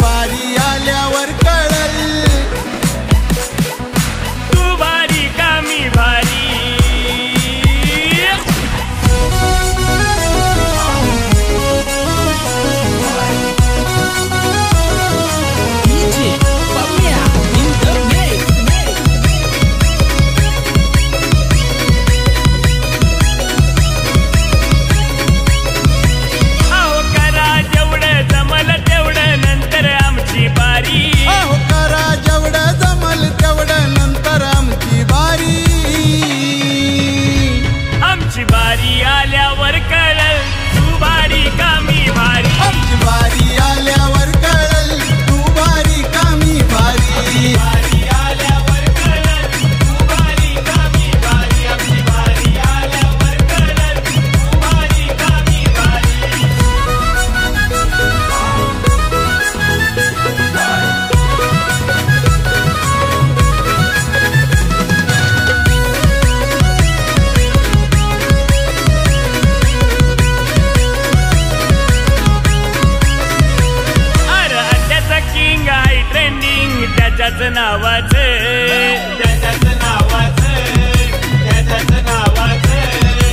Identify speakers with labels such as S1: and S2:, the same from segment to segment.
S1: बारी आल्यावर कळल
S2: तू भारी का मी भारी बारी आल्यावर कळल तू भारी का मी भारी
S1: आमची बारी आल्यावर कळल तू भारी का मी भारी
S2: बारी आल्यावर कळल तू भारी का मी भारी आमची बारी आल्यावर कळल तू भारी का मी भारी त्याच्याच नावाचं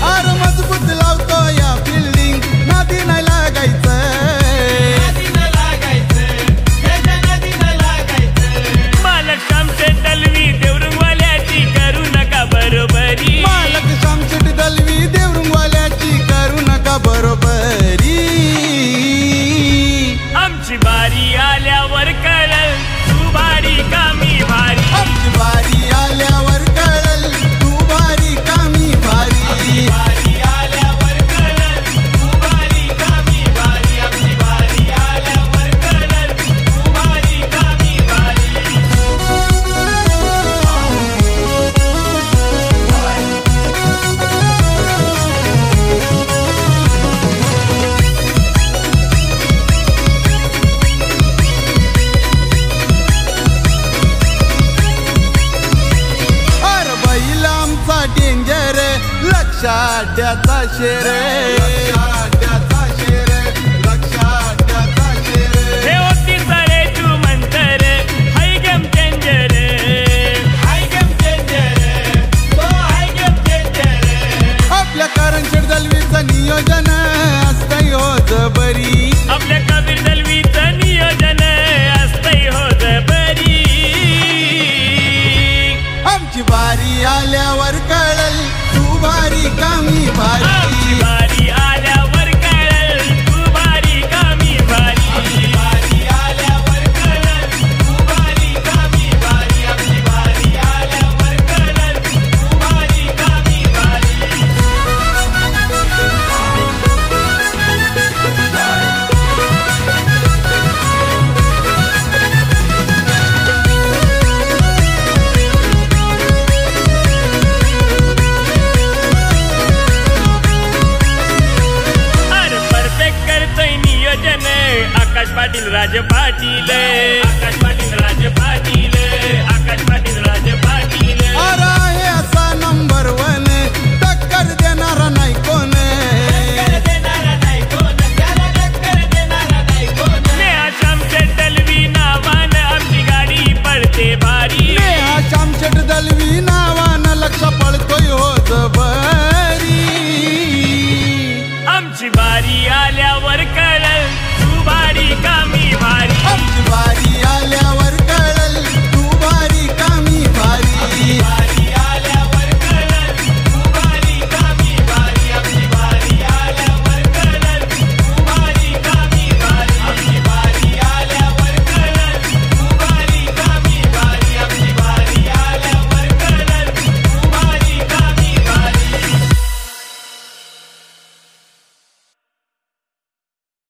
S1: आर मजबूत लावतो या बिल्डिंग नादी नाही लागायचं
S2: मालक शामशेठ दलवी देवरुंगवाल्याची करू नका बरोबरी
S1: मालक शामशेठ दलवी देवरुंगवाल्याची करू नका बरोबरी
S2: आमची बारी आल्यावर कळल तू भारी का मी भारी
S1: आमची बारी आल्यावर कळल तू भारी का मी भारी
S2: बारी आल्यावर कळल तू भारी का मी भारी आमची बारी आल्यावर कळल तू भारी का मी भारी
S1: डेंजर लक्षात द्याचा शेर
S2: हे होती सारे तू मंतर हाय गेम चेंजर
S1: आपल्या करणशेठ दलवीचं नियोजन असतंय होत बरी
S2: आपल्या कबीर दलवीचं नियोजन असतंय होत बरी
S1: आमची बारी आल्यावर कळल तू भारी का मी भारी
S2: बारी आल्यावर कळल तू भारी का मी भारी बारी आल्यावर कळल तू भारी का मी भारी आमची बारी आल्यावर कळल तू भारी का मी भारी आकाश पाटील राज पाटील